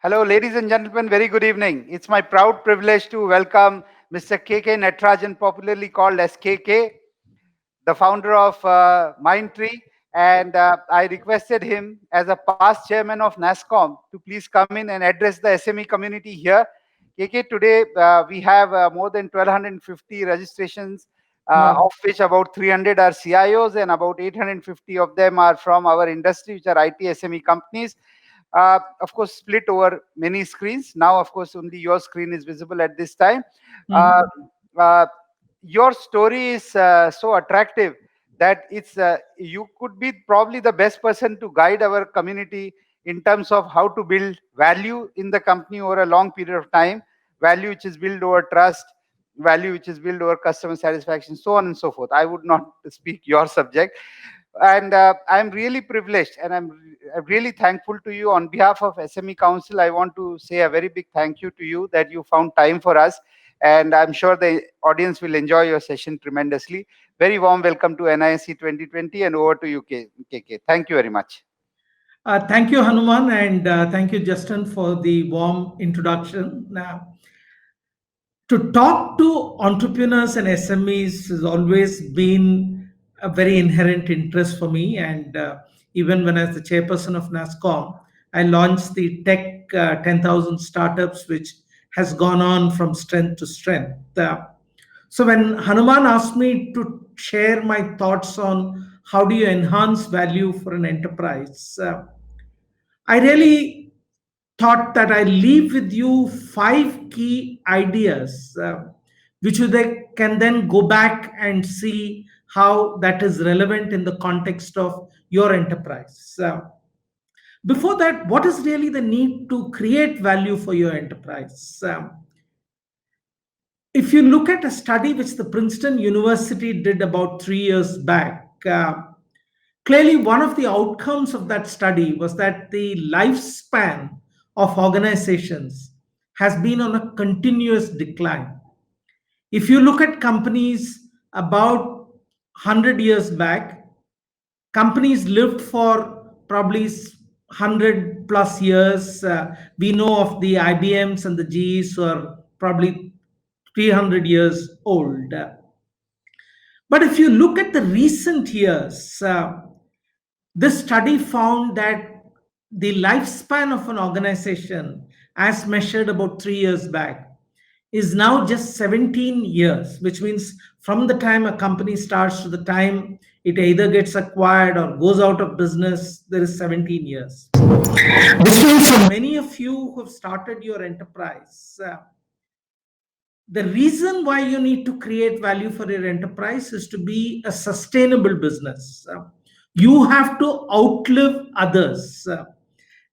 Hello, ladies and gentlemen. Very good evening. It's my proud privilege to welcome Mr. KK Natarajan, popularly called as KK, the founder of Mindtree. And I requested him, as a past chairman of NASSCOM, to please come in and address the SME community here. KK, today we have more than 1,250 registrations, Wow. of which about 300 are CIOs and about 850 of them are from our industry, which are IT SME companies. Of course, split over many screens. Now, of course, only your screen is visible at this time. Uh, Mhm. uh, your story is so attractive that you could be probably the best person to guide our community in terms of how to build value in the company over a long period of time, value which is built over trust, value which is built over customer satisfaction, so on and so forth. I would not speak your subject, and I'm really privileged, and I'm really thankful to you. On behalf of SME Council, I want to say a very big thank you to you that you found time for us, and I'm sure the audience will enjoy your session tremendously. Very warm welcome to NISC 2020, and over to you, KK. Thank you very much. Thank you, Hanuman, and thank you, Justin, for the warm introduction. Now, to talk to entrepreneurs and SMEs has always been a very inherent interest for me. And even when I was the chairperson of NASSCOM, I launched the Tech 10,000 Startups, which has gone on from strength to strength. So when Hanuman asked me to share my thoughts on how do you enhance value for an enterprise, I really thought that I leave with you five key ideas, which they can then go back and see how that is relevant in the context of your enterprise. Before that, what is really the need to create value for your enterprise? If you look at a study which the Princeton University did about 3 years back, clearly one of the outcomes of that study was that the lifespan of organizations has been on a continuous decline. If you look at companies about 100 years back, companies lived for probably 100 plus years. We know of the IBMs and the GEs who are probably 300 years old. But if you look at the recent years, this study found that the lifespan of an organization, as measured about 3 years back, is now just 17 years, which means from the time a company starts to the time it either gets acquired or goes out of business, there is 17 years. Which means for many of you who have started your enterprise, the reason why you need to create value for your enterprise is to be a sustainable business. You have to outlive others.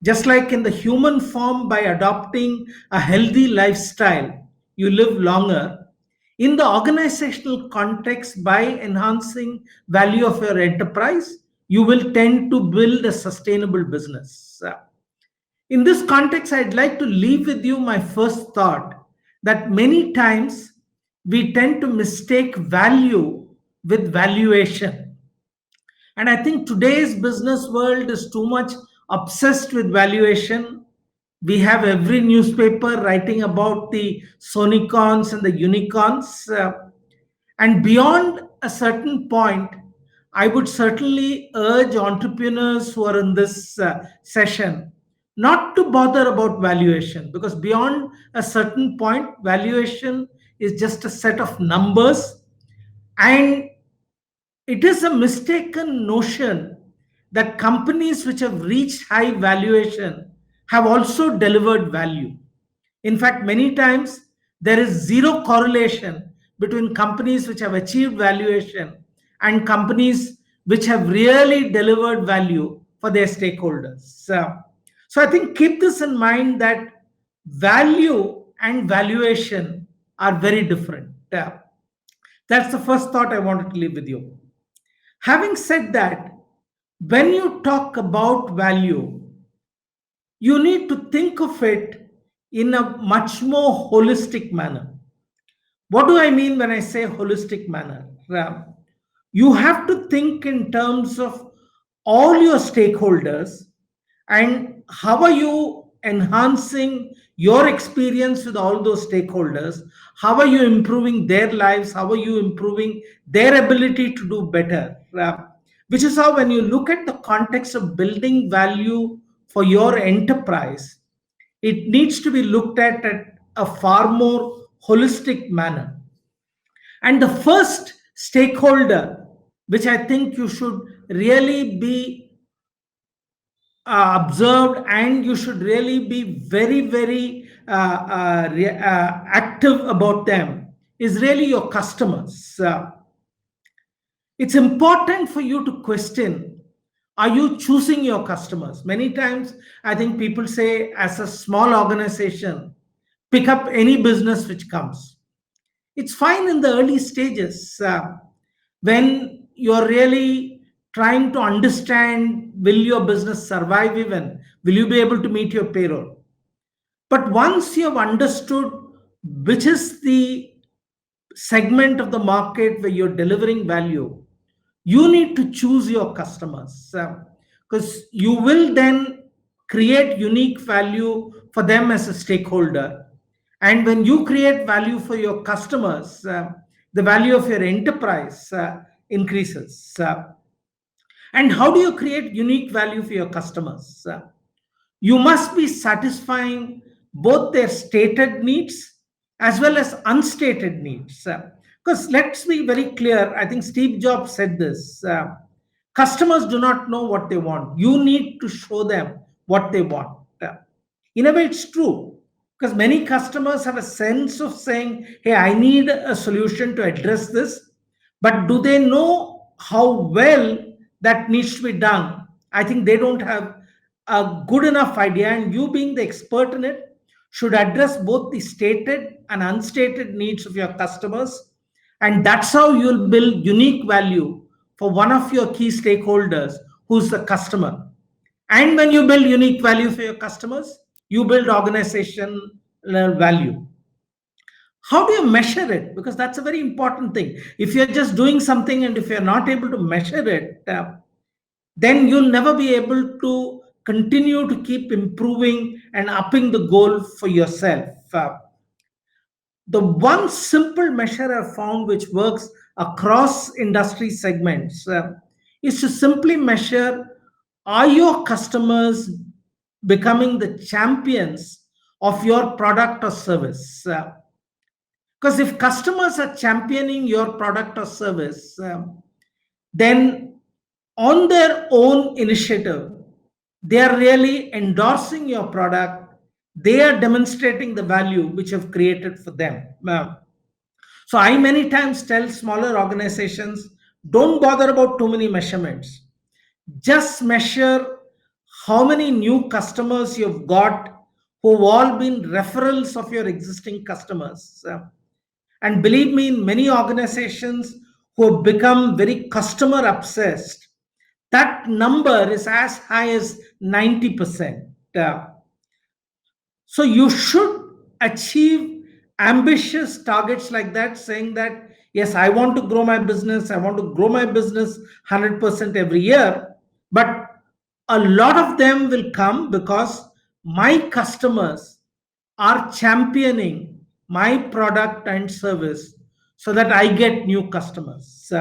Just like in the human form, by adopting a healthy lifestyle, you live longer. In the organizational context, by enhancing value of your enterprise, you will tend to build a sustainable business. In this context, I'd like to leave with you my first thought that many times we tend to mistake value with valuation. And I think today's business world is too much obsessed with valuation. We have every newspaper writing about the sonicons and the unicorns. And beyond a certain point, I would certainly urge entrepreneurs who are in this session not to bother about valuation, because beyond a certain point, valuation is just a set of numbers, and it is a mistaken notion that companies which have reached high valuation have also delivered value. In fact, many times there is zero correlation between companies which have achieved valuation and companies which have really delivered value for their stakeholders. So I think keep this in mind that value and valuation are very different. That's the first thought I wanted to leave with you. Having said that, when you talk about value, you need to think of it in a much more holistic manner. What do I mean when I say holistic manner? You have to think in terms of all your stakeholders and how are you enhancing your experience with all those stakeholders? How are you improving their lives? How are you improving their ability to do better? Which is how, when you look at the context of building value for your enterprise, it needs to be looked at a far more holistic manner. And the first stakeholder, which I think you should really be observed, and you should really be very, very active about them, is really your customers. It's important for you to question, are you choosing your customers? Many times, I think people say, as a small organization, pick up any business which comes. It's fine in the early stages, when you're really trying to understand, will your business survive even? Will you be able to meet your payroll? But once you have understood which is the segment of the market where you're delivering value, you need to choose your customers, because you will then create unique value for them as a stakeholder. And when you create value for your customers, the value of your enterprise increases. And how do you create unique value for your customers? You must be satisfying both their stated needs as well as unstated needs. Because let's be very clear, I think Steve Jobs said this, customers do not know what they want. You need to show them what they want. In a way, it's true, because many customers have a sense of saying, hey, I need a solution to address this, but do they know how well that needs to be done? I think they don't have a good enough idea, and you, being the expert in it, should address both the stated and unstated needs of your customers. And that's how you'll build unique value for one of your key stakeholders, who's the customer. And when you build unique value for your customers, you build organizational value. How do you measure it? Because that's a very important thing. If you're just doing something and if you're not able to measure it, then you'll never be able to continue to keep improving and upping the goal for yourself. The one simple measure I've found which works across industry segments is to simply measure, are your customers becoming the champions of your product or service? Because if customers are championing your product or service, then on their own initiative, they are really endorsing your product. They are demonstrating the value which you have created for them. So I many times tell smaller organizations, don't bother about too many measurements. Just measure how many new customers you've got who've all been referrals of your existing customers. And believe me, in many organizations who have become very customer obsessed, that number is as high as 90%. So you should achieve ambitious targets like that, saying that, yes, I want to grow my business. I want to grow my business 100% every year. But a lot of them will come because my customers are championing my product and service so that I get new customers.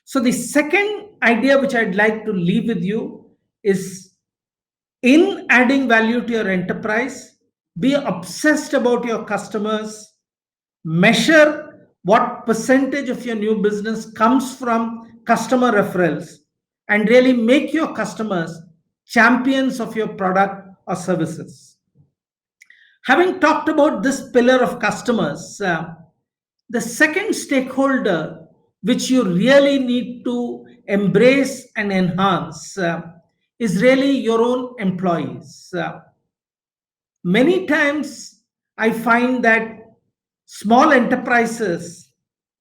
So the second idea which I'd like to leave with you is, in adding value to your enterprise, be obsessed about your customers, measure what percentage of your new business comes from customer referrals, and really make your customers champions of your product or services. Having talked about this pillar of customers, the second stakeholder which you really need to embrace and enhance is really your own employees. Many times I find that small enterprises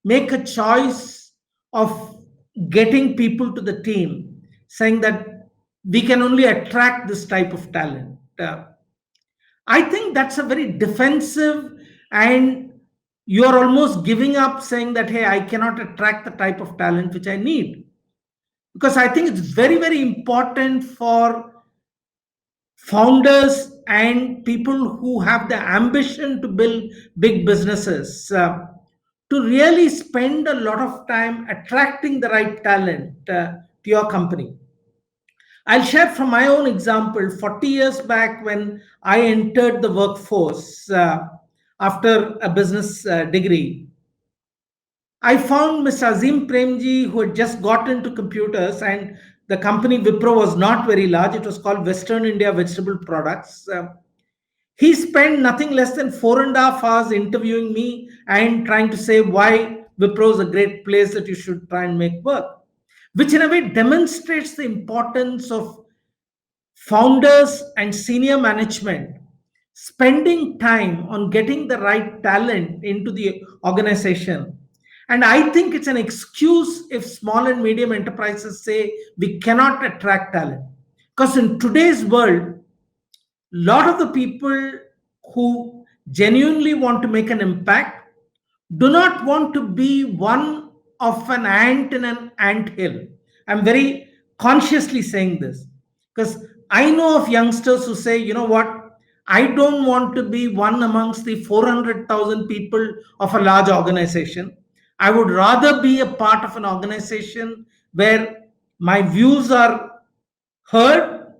make a choice of getting people to the team, saying that we can only attract this type of talent. I think that's a very defensive, and you're almost giving up, saying that, hey, I cannot attract the type of talent which I need. Because I think it's very, very important for founders and people who have the ambition to build big businesses to really spend a lot of time attracting the right talent to your company. I'll share from my own example. 40 years back, when I entered the workforce after a business degree, I found Mr. Azim Premji, who had just got into computers, and the company Wipro was not very large. It was called Western India Vegetable Products. He spent nothing less than 4.5 hours interviewing me and trying to say why Wipro is a great place that you should try and make work, which in a way demonstrates the importance of founders and senior management spending time on getting the right talent into the organization. And I think it's an excuse if small and medium enterprises say we cannot attract talent. Because in today's world, lot of the people who genuinely want to make an impact do not want to be one of an ant in an ant hill. I'm very consciously saying this because I know of youngsters who say, you know what, I don't want to be one amongst the 400,000 people of a large organization. I would rather be a part of an organization where my views are heard,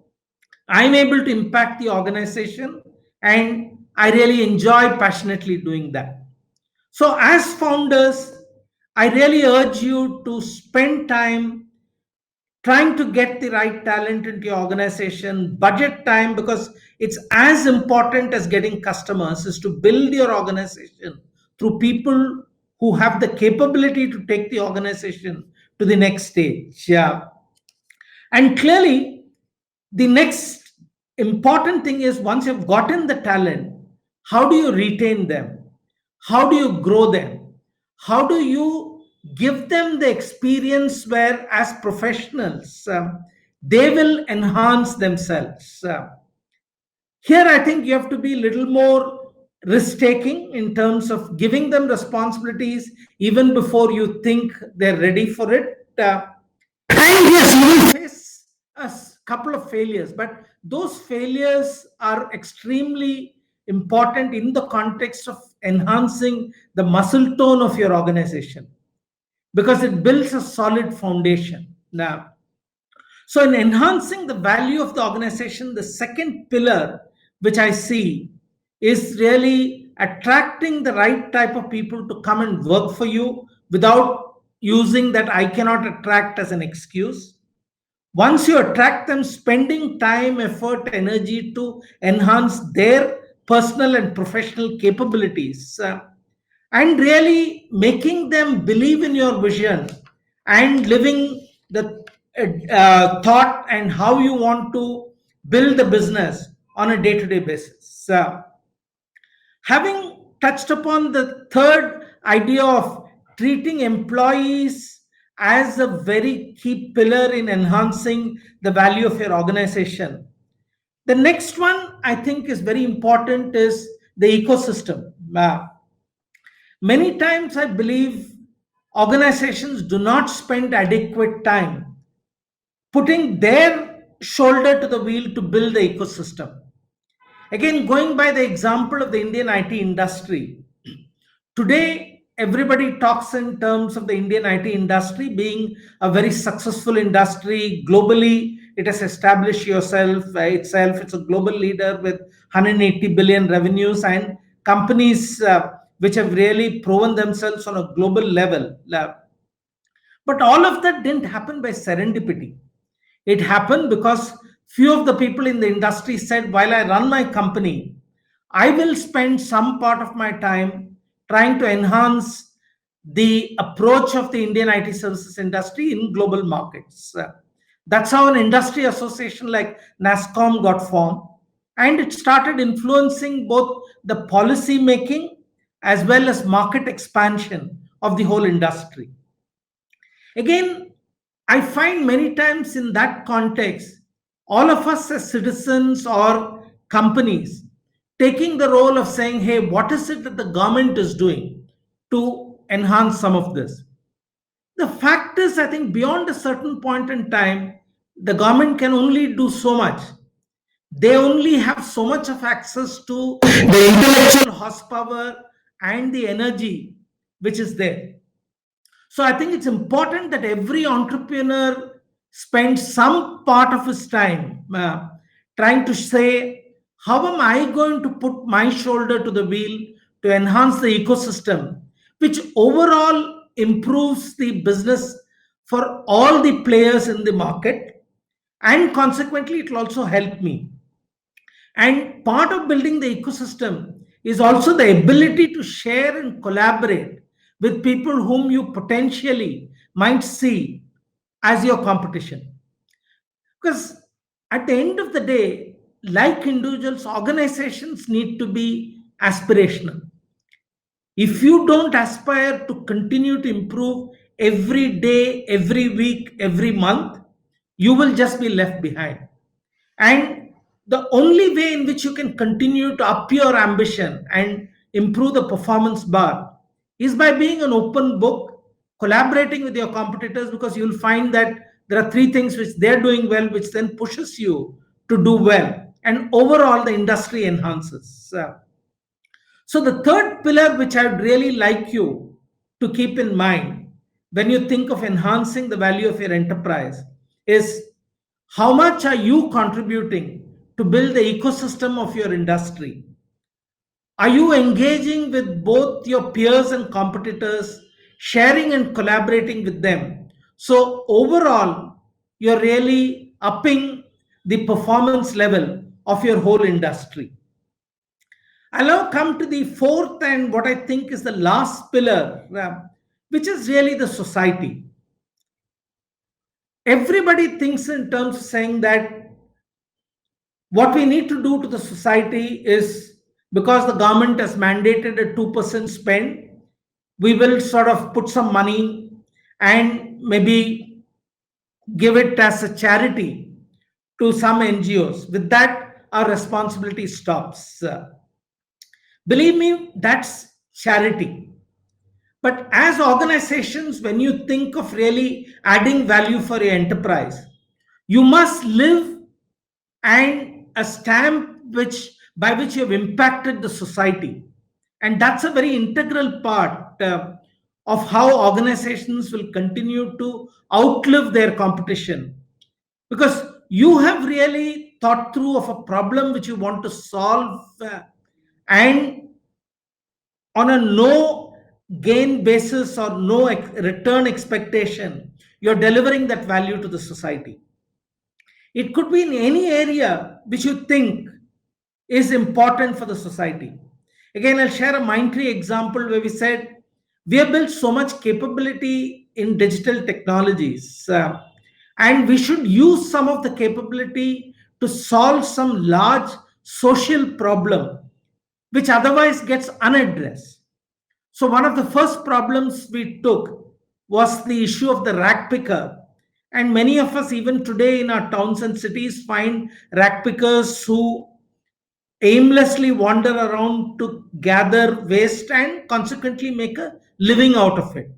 I'm able to impact the organization, and I really enjoy passionately doing that. So, as founders, I really urge you to spend time trying to get the right talent into your organization, budget time, because it's as important as getting customers, is to build your organization through people who have the capability to take the organization to the next stage. Yeah. And clearly, the next important thing is once you've gotten the talent, how do you retain them? How do you grow them? How do you give them the experience where, as professionals, they will enhance themselves? Here, I think you have to be a little more risk taking in terms of giving them responsibilities even before you think they're ready for it. And yes, you will face couple of failures, but those failures are extremely important in the context of enhancing the muscle tone of your organization because it builds a solid foundation. Now, so in enhancing the value of the organization, the second pillar which I see is really attracting the right type of people to come and work for you without using that I cannot attract as an excuse. Once you attract them, spending time, effort, energy to enhance their personal and professional capabilities, and really making them believe in your vision and living the thought and how you want to build the business on a day-to-day basis. Having touched upon the third idea of treating employees as a very key pillar in enhancing the value of your organization, the next one I think is very important is the ecosystem. Many times I believe organizations do not spend adequate time putting their shoulder to the wheel to build the ecosystem. Again, going by the example of the Indian IT industry, today everybody talks in terms of the Indian IT industry being a very successful industry. Globally, it has established itself. It's a global leader with 180 billion revenues and companies which have really proven themselves on a global level. But all of that didn't happen by serendipity. It happened because few of the people in the industry said, while I run my company, I will spend some part of my time trying to enhance the approach of the Indian IT services industry in global markets. That's how an industry association like NASSCOM got formed. And it started influencing both the policy making as well as market expansion of the whole industry. Again, I find many times in that context, all of us as citizens or companies taking the role of saying, hey, what is it that the government is doing to enhance some of this? The fact is, I think beyond a certain point in time, the government can only do so much. they only have so much of access to the intellectual horsepower and the energy which is there. So I think it's important that every entrepreneur spends some part of his time trying to say, how am I going to put my shoulder to the wheel to enhance the ecosystem, which overall improves the business for all the players in the market, and consequently, it will also help me. And part of building the ecosystem is also the ability to share and collaborate with people whom you potentially might see as your competition. Because at the end of the day, like individuals, organizations need to be aspirational. If you don't aspire to continue to improve every day, every week, every month, you will just be left behind. And the only way in which you can continue to up your ambition and improve the performance bar is by being an open book, collaborating with your competitors, because you'll find that there are three things which they're doing well, which then pushes you to do well. And overall, the industry enhances. So, the third pillar, which I'd really like you to keep in mind when you think of enhancing the value of your enterprise, is how much are you contributing to build the ecosystem of your industry? Are you engaging with both your peers and competitors, sharing and collaborating with them? So, overall, you're really upping the performance level of your whole industry. I'll now come to the fourth and what I think is the last pillar, which is really the society. Everybody thinks in terms of saying that what we need to do to the society is, because the government has mandated a 2% spend, we will sort of put some money and maybe give it as a charity to some NGOs. With that, our responsibility stops. Believe me, that's charity. But as organizations, when you think of really adding value for your enterprise, you must live and a stamp which by which you have impacted the society. And that's a very integral part of how organizations will continue to outlive their competition, because you have really thought through of a problem which you want to solve, and on a no gain basis or no return expectation, you're delivering that value to the society. It could be in any area which you think is important for the society. Again, I'll share a Mindtree example where we said we have built so much capability in digital technologies, and we should use some of the capability to solve some large social problem which otherwise gets unaddressed. So, one of the first problems we took was the issue of the rack picker. And many of us, even today in our towns and cities, find rack pickers who aimlessly wander around to gather waste and consequently make a living out of it.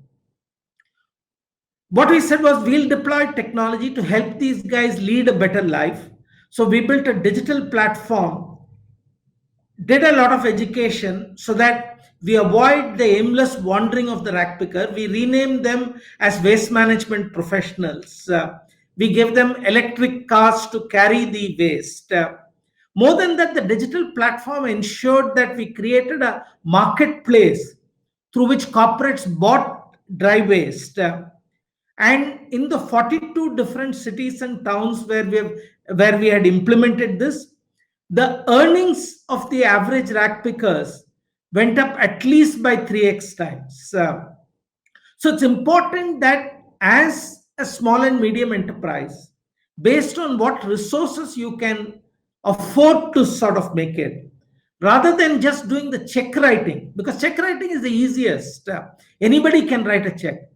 What we said was we'll deploy technology to help these guys lead a better life. So we built a digital platform, did a lot of education so that we avoid the aimless wandering of the rack picker. We renamed them as waste management professionals. We gave them electric cars to carry the waste. More than that, the digital platform ensured that we created a marketplace through which corporates bought dry waste. And in the 42 different cities and towns where we had implemented this, the earnings of the average rack pickers went up at least by 3x times. So it's important that as a small and medium enterprise, based on what resources you can afford to sort of make it, rather than just doing the check writing, because check writing is the easiest. Anybody can write a check.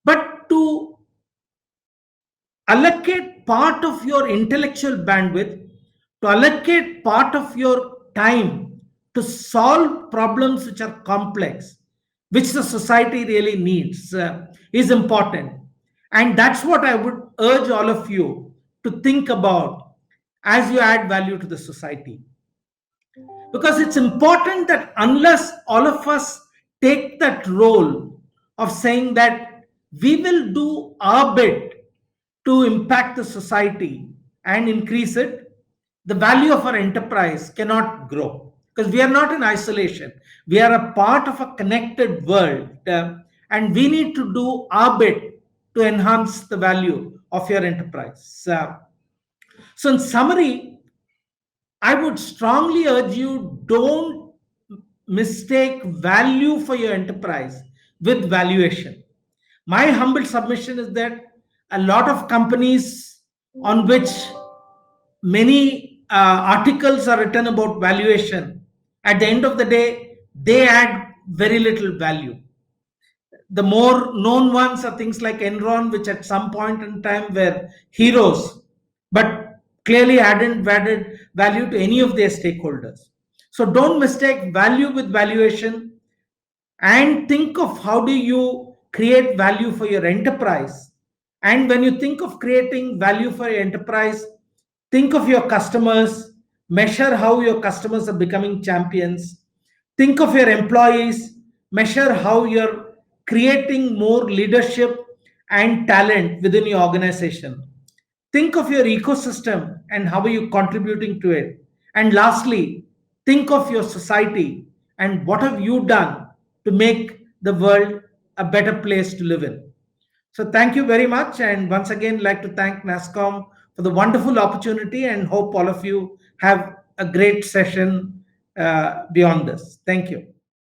But to allocate part of your intellectual bandwidth, to allocate part of your time to solve problems which are complex, which the society really needs, is important. And that's what I would urge all of you to think about as you add value to the society. Because it's important that unless all of us take that role of saying that we will do our bit to impact the society and increase it, the value of our enterprise cannot grow, because we are not in isolation. We are a part of a connected world, and we need to do our bit to enhance the value of your enterprise. So, in summary, I would strongly urge you, don't mistake value for your enterprise with valuation. My humble submission is that a lot of companies on which many articles are written about valuation, at the end of the day, they add very little value. The more known ones are things like Enron, which at some point in time were heroes, but clearly hadn't added value to any of their stakeholders. So don't mistake value with valuation, and think of how do you create value for your enterprise. And when you think of creating value for your enterprise, think of your customers, measure how your customers are becoming champions. Think of your employees, measure how you're creating more leadership and talent within your organization. Think of your ecosystem and how are you contributing to it. And lastly, think of your society and what have you done to make the world a better place to live in. So thank you very much. And once again, like to thank NASSCOM for the wonderful opportunity, and hope all of you have a great session beyond this. Thank you.